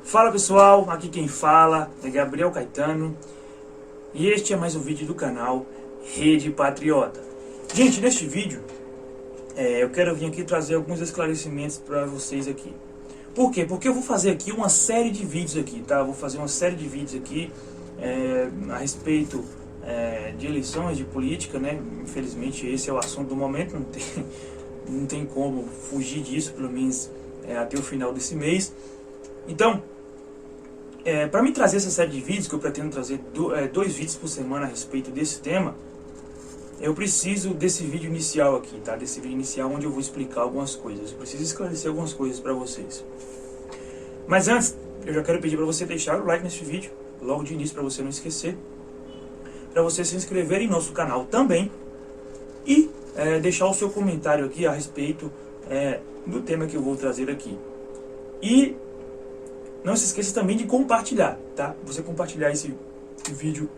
Fala pessoal, aqui quem fala é Gabriel Caetano e este é mais um vídeo do canal Rede Patriota. Gente, neste vídeo eu quero vir aqui trazer alguns esclarecimentos para vocês aqui. Por quê? Porque eu vou fazer aqui uma série de vídeos aqui, tá? Vou fazer uma série de vídeos aqui a respeito de eleições, de política, né? Infelizmente esse é o assunto do momento, não tem como fugir disso, pelo menos até o final desse mês. Então, para me trazer essa série de vídeos, que eu pretendo trazer dois vídeos por semana a respeito desse tema, eu preciso desse vídeo inicial aqui, tá? Desse vídeo inicial onde eu vou explicar algumas coisas. Eu preciso esclarecer algumas coisas para vocês. Mas antes, eu já quero pedir para você deixar o like nesse vídeo, logo de início, para você não esquecer. Para você se inscrever em nosso canal também. E deixar o seu comentário aqui a respeito do tema que eu vou trazer aqui. E não se esqueça também de compartilhar, tá? Você compartilhar esse vídeo,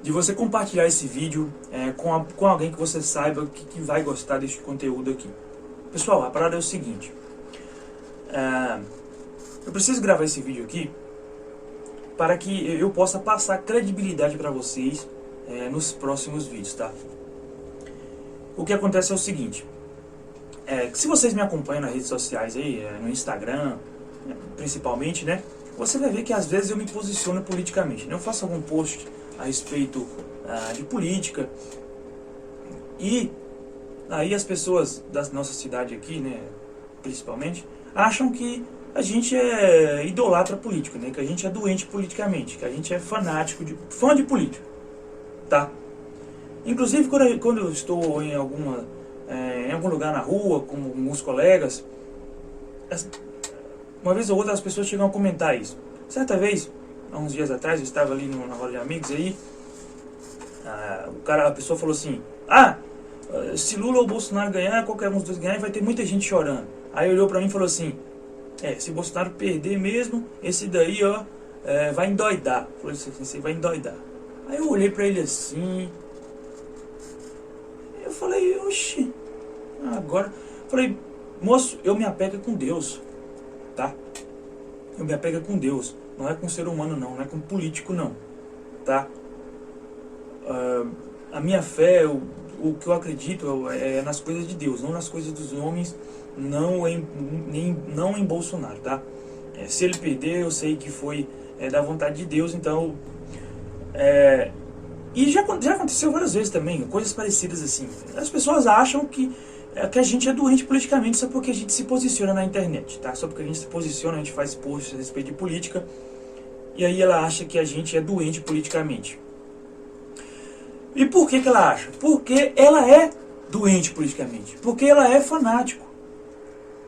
de você compartilhar esse vídeo com alguém que você saiba que vai gostar deste conteúdo aqui. Pessoal, a parada é o seguinte, eu preciso gravar esse vídeo aqui para que eu possa passar credibilidade para vocês nos próximos vídeos, tá? O que acontece é o seguinte, se vocês me acompanham nas redes sociais aí, no Instagram, principalmente, né? Você vai ver que às vezes eu me posiciono politicamente, né? Eu faço algum post a respeito de política e aí as pessoas da nossa cidade aqui, né, principalmente, acham que a gente idolatra político, né? Que a gente é doente politicamente, que a gente é fanático, fã de política, tá? Inclusive quando eu estou em algum lugar na rua, com alguns colegas, uma vez ou outra as pessoas chegam a comentar isso. Certa vez, há uns dias atrás, eu estava ali na roda de amigos aí, a pessoa falou assim, se Lula ou Bolsonaro ganhar, qualquer um dos dois ganhar, vai ter muita gente chorando. Aí olhou pra mim e falou assim, se Bolsonaro perder mesmo, esse daí, ó, vai endoidar. Falou assim, você vai endoidar. Aí eu olhei pra ele assim, eu falei, oxi, agora, falei, moço, eu me apego com Deus, tá? Eu me apego com Deus, não é com ser humano não é com político não, tá? A minha fé, o que eu acredito é nas coisas de Deus, não nas coisas dos homens, não em Bolsonaro, tá? Se ele perder, eu sei que foi da vontade de Deus, então... E já aconteceu várias vezes também, coisas parecidas assim. As pessoas acham que a gente é doente politicamente só porque a gente se posiciona na internet, tá? Só porque a gente se posiciona, a gente faz posts a respeito de política, e aí ela acha que a gente é doente politicamente. E por que ela acha? Porque ela é doente politicamente, porque ela é fanático.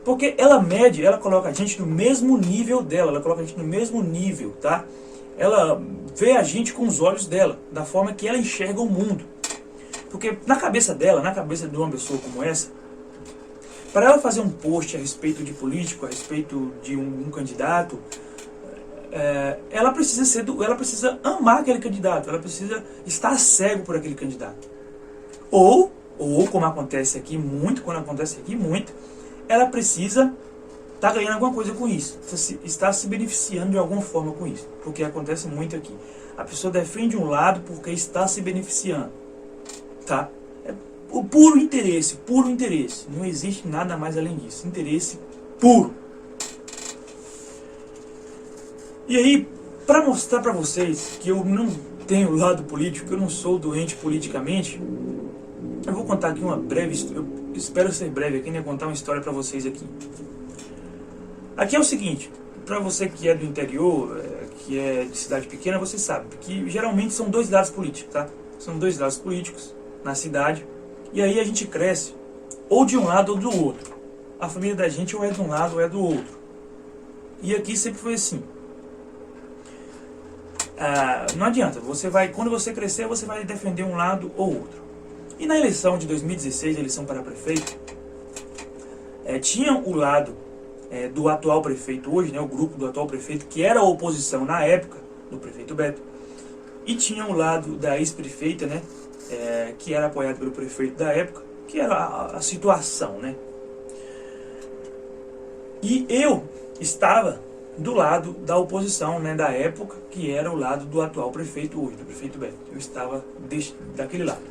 Porque ela coloca a gente no mesmo nível dela, ela coloca a gente no mesmo nível, tá? Ela vê a gente com os olhos dela, da forma que ela enxerga o mundo. Porque na cabeça dela, na cabeça de uma pessoa como essa, para ela fazer um post a respeito de político, a respeito de um candidato, ela precisa amar aquele candidato, ela precisa estar cego por aquele candidato. Ou como acontece aqui muito, ela precisa está ganhando alguma coisa com isso, está se beneficiando de alguma forma com isso, porque acontece muito aqui. A pessoa defende um lado porque está se beneficiando, tá? É o puro interesse, não existe nada mais além disso, interesse puro. E aí, para mostrar para vocês que eu não tenho lado político, que eu não sou doente politicamente, eu vou contar aqui uma breve, eu espero ser breve aqui, né? Contar uma história para vocês aqui. Aqui é o seguinte, para você que é do interior, que é de cidade pequena, você sabe que geralmente são dois lados políticos, tá? São dois lados políticos na cidade, e aí a gente cresce ou de um lado ou do outro. A família da gente ou é de um lado ou é do outro. E aqui sempre foi assim. Não adianta, quando você crescer, você vai defender um lado ou outro. E na eleição de 2016, a eleição para prefeito, tinha o lado do atual prefeito hoje, né, o grupo do atual prefeito, que era a oposição na época do prefeito Beto, e tinha o lado da ex-prefeita, né, que era apoiado pelo prefeito da época, que era a situação, né. E eu estava do lado da oposição, né, da época, que era o lado do atual prefeito hoje, do prefeito Beto. Eu estava daquele lado.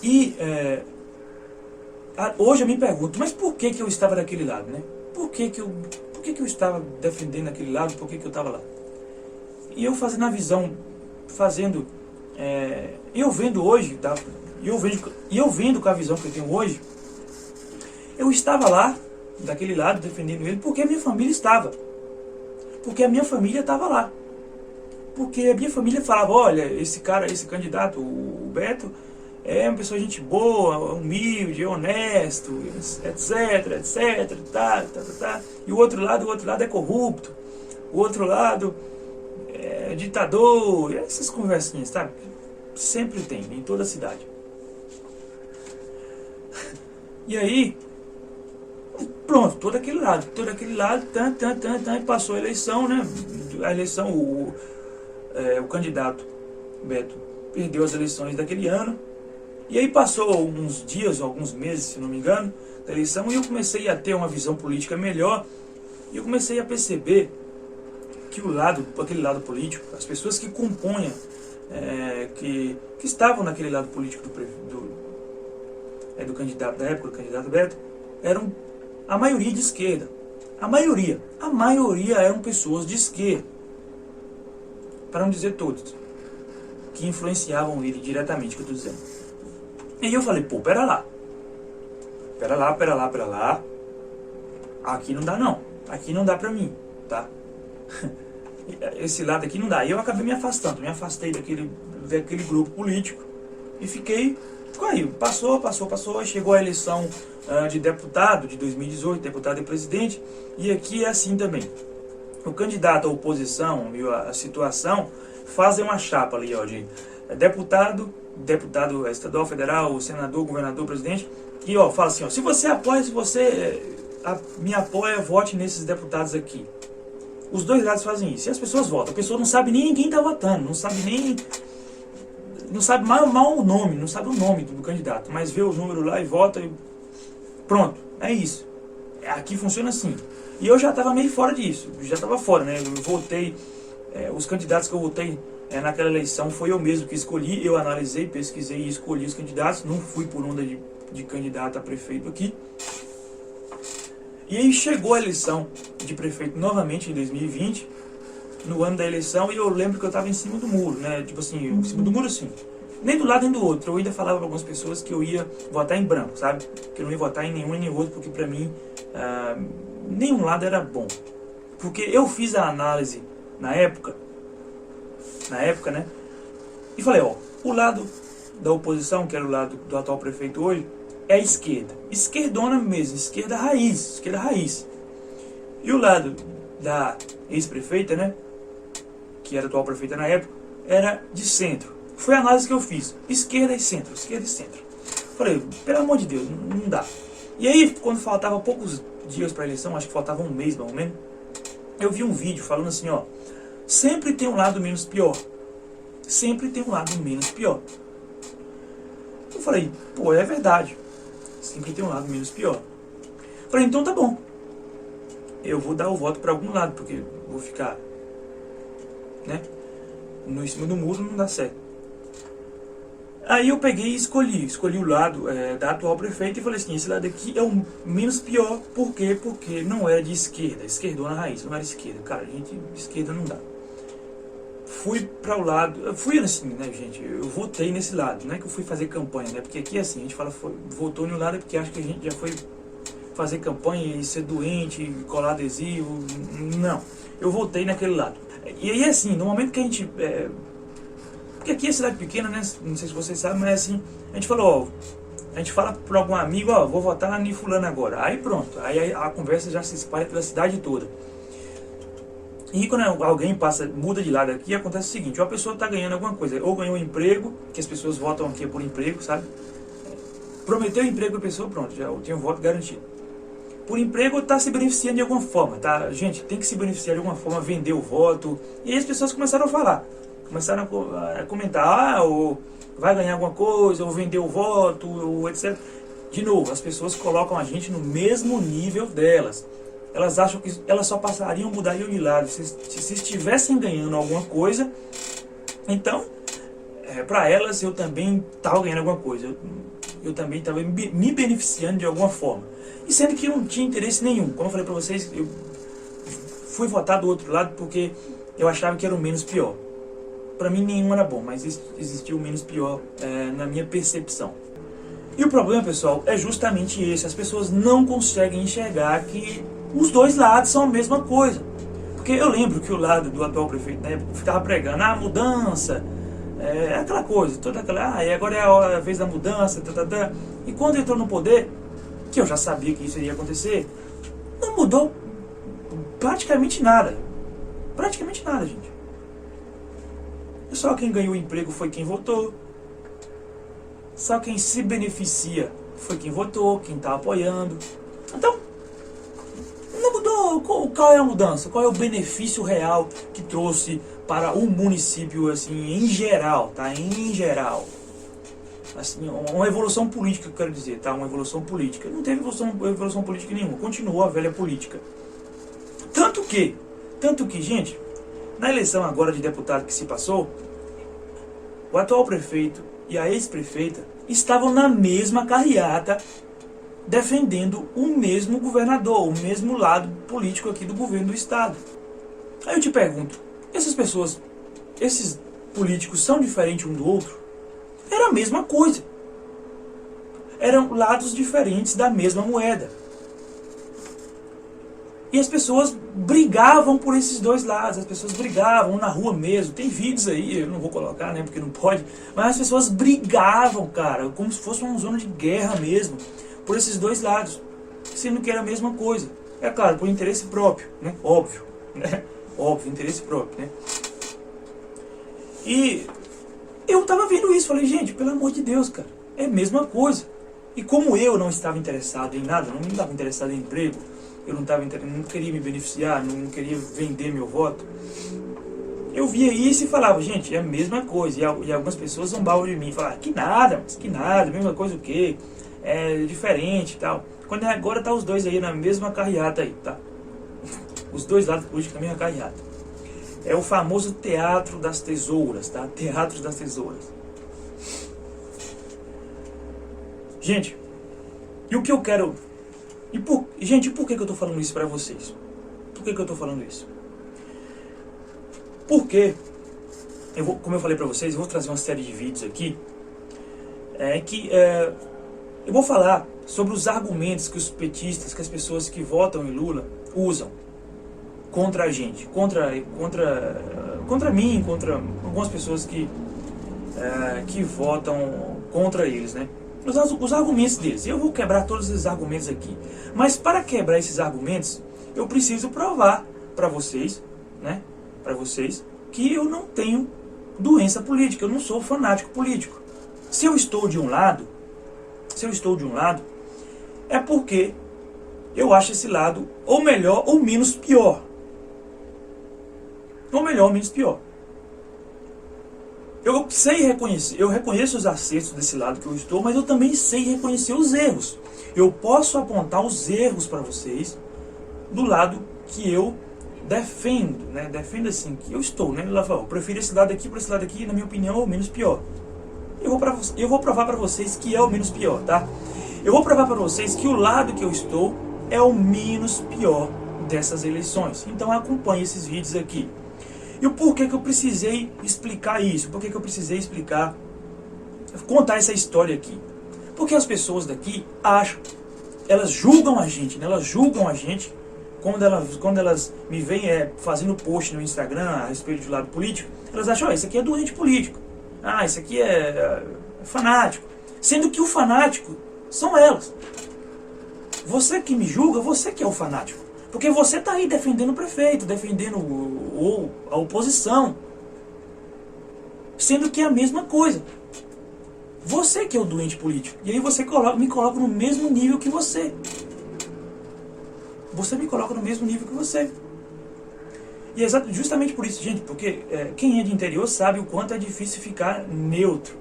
E hoje eu me pergunto, mas por que eu estava daquele lado, né? Por que eu estava defendendo aquele lado, por que eu estava lá? E eu fazendo a visão, eu vendo hoje, tá? E eu vendo com a visão que eu tenho hoje, eu estava lá, daquele lado, defendendo ele, porque a minha família estava. Porque a minha família estava lá. Porque a minha família falava, olha, esse candidato, o Beto, é uma pessoa gente boa, humilde, honesto, etc, etc, tá. E o outro lado é corrupto. O outro lado é ditador, essas conversinhas, sabe? Sempre tem, em toda a cidade. E aí, pronto, todo aquele lado, e passou a eleição, né? A eleição, o candidato Beto perdeu as eleições daquele ano. E aí passou uns dias, alguns meses, se não me engano, da eleição, e eu comecei a ter uma visão política melhor. E eu comecei a perceber que aquele lado político, as pessoas que compunham, que estavam naquele lado político do candidato da época, do candidato Beto, eram a maioria de esquerda. A maioria eram pessoas de esquerda, para não dizer todos, que influenciavam ele diretamente, que eu estou dizendo. E aí eu falei, pô, pera lá, aqui não dá não, aqui não dá pra mim, tá? Esse lado aqui não dá. E eu acabei me afastei daquele grupo político e ficou aí, passou, aí chegou a eleição de deputado de 2018, deputado e presidente, e aqui é assim também. O candidato à oposição e a situação fazem uma chapa ali, ó, de deputado estadual, federal, senador, governador, presidente, e ó, fala assim, ó, se você me apoia, vote nesses deputados aqui. Os dois lados fazem isso, e as pessoas votam. A pessoa não sabe nem quem está votando, não sabe mal o nome, não sabe o nome do candidato, mas vê o número lá e vota e pronto, é isso. Aqui funciona assim. E eu já estava meio fora disso, já estava fora, né? Eu votei, os candidatos que eu votei naquela eleição foi eu mesmo que escolhi, eu analisei, pesquisei e escolhi os candidatos, não fui por onda de candidato a prefeito aqui. E aí chegou a eleição de prefeito novamente em 2020, no ano da eleição, e eu lembro que eu estava em cima do muro, né? Tipo assim, em cima do muro assim, nem do lado nem do outro. Eu ainda falava para algumas pessoas que eu ia votar em branco, sabe? Que eu não ia votar em nenhum nem outro, porque para mim nenhum lado era bom. Porque eu fiz a análise na época, né? E falei, ó, o lado da oposição, que era o lado do atual prefeito hoje, é a esquerda. Esquerdona mesmo, esquerda raiz. E o lado da ex-prefeita, né? Que era a atual prefeita na época, era de centro. Foi a análise que eu fiz. Esquerda e centro. Falei, pelo amor de Deus, não dá. E aí, quando faltava poucos dias para a eleição, acho que faltava um mês, mais ou menos, eu vi um vídeo falando assim, ó, sempre tem um lado menos pior. Eu falei, pô, é verdade. Sempre tem um lado menos pior. Falei, então tá bom. Eu vou dar o voto para algum lado, porque vou ficar, né, no em cima do muro, não dá certo. Aí eu peguei e escolhi o lado da atual prefeita e falei assim, esse lado aqui é o menos pior. Por quê? Porque não era de esquerda, esquerdona raiz, não era esquerda. Cara, gente, esquerda não dá. Fui para o lado, fui assim, né, gente, eu votei nesse lado, não é que eu fui fazer campanha, né, porque aqui é assim, a gente fala, votou no lado é porque acha que a gente já foi fazer campanha e ser doente, colar adesivo, não, eu votei naquele lado. E aí assim, no momento que a gente, porque aqui é cidade pequena, né, não sei se vocês sabem, mas assim, a gente falou, ó, a gente fala para algum amigo, ó, vou votar em fulano agora, aí pronto, aí a conversa já se espalha pela cidade toda. E quando alguém muda de lado aqui, acontece o seguinte, ou a pessoa está ganhando alguma coisa, ou ganhou um emprego, que as pessoas votam aqui por emprego, sabe? Prometeu emprego para a pessoa, pronto, já tem um voto garantido. Por emprego está se beneficiando de alguma forma, tá? Gente, tem que se beneficiar de alguma forma, vender o voto. E aí as pessoas começaram a falar, começaram a comentar, ou vai ganhar alguma coisa, ou vender o voto, ou etc. De novo, as pessoas colocam a gente no mesmo nível delas. Elas acham que elas só passariam, mudariam de lado se estivessem ganhando alguma coisa. Então, para elas, eu também estava ganhando alguma coisa. Eu também estava me beneficiando de alguma forma. E sendo que eu não tinha interesse nenhum. Como eu falei para vocês, eu fui votar do outro lado porque eu achava que era o menos pior. Para mim nenhum era bom, mas existia o menos pior na minha percepção. E o problema, pessoal, é justamente esse. As pessoas não conseguem enxergar que os dois lados são a mesma coisa. Porque eu lembro que o lado do atual prefeito na época ficava pregando mudança, aquela coisa, toda aquela, e agora é a vez da mudança, E quando entrou no poder, que eu já sabia que isso iria acontecer, não mudou praticamente nada. Praticamente nada, gente. Só quem ganhou o emprego foi quem votou. Só quem se beneficia foi quem votou, quem está apoiando. Então, não mudou. Qual é a mudança? Qual é o benefício real que trouxe para o município, assim, em geral, tá? Em geral. Assim, uma evolução política, eu quero dizer, tá? Uma evolução política. Não teve evolução política nenhuma. Continuou a velha política. Tanto que, gente, na eleição agora de deputado que se passou, o atual prefeito e a ex-prefeita estavam na mesma carreata defendendo o mesmo governador, o mesmo lado político aqui do governo do estado. Aí eu te pergunto, essas pessoas, esses políticos são diferentes um do outro? Era a mesma coisa. Eram lados diferentes da mesma moeda. E as pessoas brigavam por esses dois lados, as pessoas brigavam na rua mesmo. Tem vídeos aí, eu não vou colocar, né, porque não pode, mas as pessoas brigavam, cara, como se fosse uma zona de guerra mesmo, por esses dois lados, sendo que era a mesma coisa. É claro, por interesse próprio, né, óbvio, né, óbvio, interesse próprio, né. E eu tava vendo isso, falei, gente, pelo amor de Deus, cara, é a mesma coisa. E como eu não estava interessado em nada, não estava interessado em emprego, eu não queria me beneficiar, não queria vender meu voto, eu via isso e falava, gente, é a mesma coisa. E algumas pessoas zombavam de mim, falavam, que nada, mesma coisa o quê? É diferente e tal. Quando agora tá os dois aí na mesma carreata aí, tá? Os dois lados políticos na mesma carreata. É o famoso teatro das tesouras, tá? Teatro das tesouras. Gente, e o que eu quero... Gente, por que eu tô falando isso pra vocês? Por que eu tô falando isso? Porque, como eu falei pra vocês, eu vou trazer uma série de vídeos aqui, eu vou falar sobre os argumentos que os petistas, que as pessoas que votam em Lula usam contra a gente, contra mim, contra algumas pessoas que votam contra eles, né? Os argumentos deles. Eu vou quebrar todos esses argumentos aqui. Mas para quebrar esses argumentos, eu preciso provar para vocês, né? Para vocês, que eu não tenho doença política, eu não sou fanático político. Se eu estou de um lado, é porque eu acho esse lado ou melhor ou menos pior. Ou melhor ou menos pior. Eu sei reconhecer, eu reconheço os acertos desse lado que eu estou, mas eu também sei reconhecer os erros. Eu posso apontar os erros para vocês do lado que eu defendo, né? Defendo assim, que eu estou, né? Eu prefiro esse lado aqui para esse lado aqui, na minha opinião, é o menos pior. Eu vou provar para vocês que é o menos pior, tá? Eu vou provar para vocês que o lado que eu estou é o menos pior dessas eleições. Então acompanhe esses vídeos aqui. E o porquê que eu precisei explicar isso? Por que eu precisei contar essa história aqui? Porque as pessoas daqui acham, elas julgam a gente, né? Elas julgam a gente quando elas me veem fazendo post no Instagram a respeito do lado político. Elas acham, isso aqui é doente político. Isso aqui é fanático. Sendo que o fanático são elas. Você que me julga, você que é o fanático. Porque você está aí defendendo o prefeito, defendendo a oposição. Sendo que é a mesma coisa. Você que é o doente político. E aí você me coloca no mesmo nível que você. Você me coloca no mesmo nível que você. E é justamente por isso, gente, porque quem é de interior sabe o quanto é difícil ficar neutro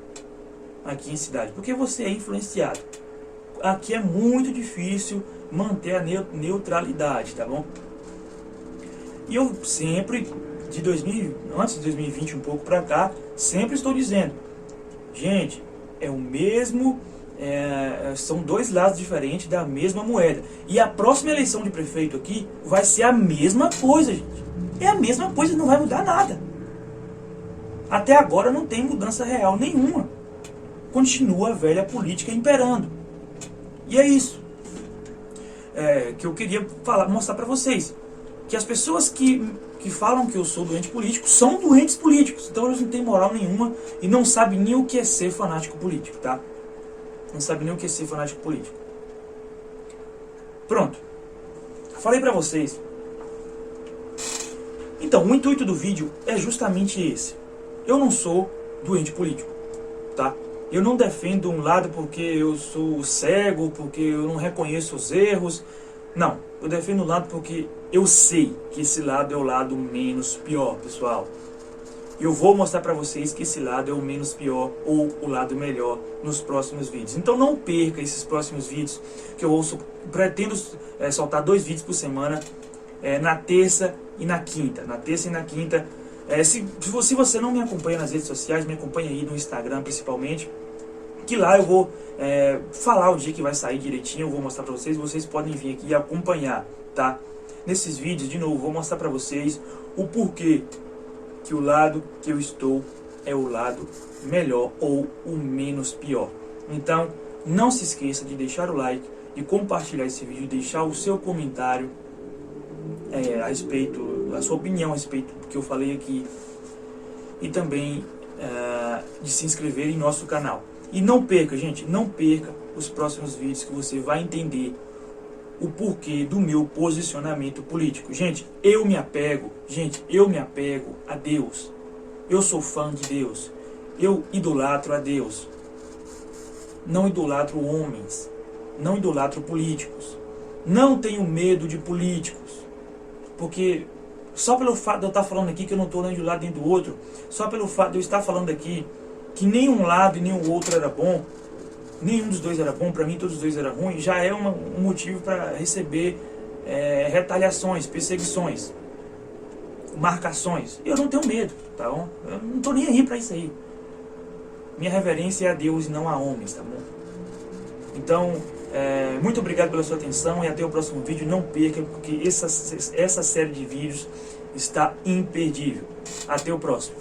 aqui em cidade. Porque você é influenciado. aqui é muito difícil manter a neutralidade, tá bom? E eu sempre, antes de 2020 um pouco pra cá, sempre estou dizendo, gente, é o mesmo, são dois lados diferentes da mesma moeda. E a próxima eleição de prefeito aqui vai ser a mesma coisa, gente. É a mesma coisa, não vai mudar nada. Até agora não tem mudança real nenhuma. Continua a velha política imperando. E é isso que eu queria mostrar pra vocês. Que as pessoas que falam que eu sou doente político são doentes políticos. Então eles não têm moral nenhuma e não sabem nem o que é ser fanático político, tá? Não sabem nem o que é ser fanático político. Pronto. Falei pra vocês. Então, o intuito do vídeo é justamente esse. Eu não sou doente político, tá? Eu não defendo um lado porque eu sou cego, porque eu não reconheço os erros. Não, eu defendo um lado porque eu sei que esse lado é o lado menos pior, pessoal. Eu vou mostrar pra vocês que esse lado é o menos pior ou o lado melhor nos próximos vídeos. Então não perca esses próximos vídeos, que eu pretendo soltar 2 vídeos por semana, na terça e na quinta. Na terça e na quinta. Se você não me acompanha nas redes sociais, me acompanha aí no Instagram principalmente, que lá eu vou falar o dia que vai sair direitinho, eu vou mostrar pra vocês podem vir aqui e acompanhar, tá? Nesses vídeos, de novo, vou mostrar pra vocês o porquê que o lado que eu estou é o lado melhor ou o menos pior. Então, não se esqueça de deixar o like, de compartilhar esse vídeo, deixar o seu comentário a respeito, a sua opinião a respeito do que eu falei aqui, e também de se inscrever em nosso canal. E não perca, gente, não perca os próximos vídeos, que você vai entender o porquê do meu posicionamento político. Gente, eu me apego a Deus. Eu sou fã de Deus. Eu idolatro a Deus. Não idolatro homens. Não idolatro políticos. Não tenho medo de políticos. Porque só pelo fato de eu estar falando aqui que eu não estou nem de um lado nem do outro, só pelo fato de eu estar falando aqui que nenhum lado e nenhum outro era bom, nenhum dos dois era bom, para mim todos os dois eram ruins, já é um motivo para receber retaliações, perseguições, marcações. Eu não tenho medo, tá bom? Eu não estou nem aí para isso aí. Minha reverência é a Deus e não a homens, tá bom? Então, muito obrigado pela sua atenção e até o próximo vídeo. Não perca, porque essa série de vídeos está imperdível. Até o próximo.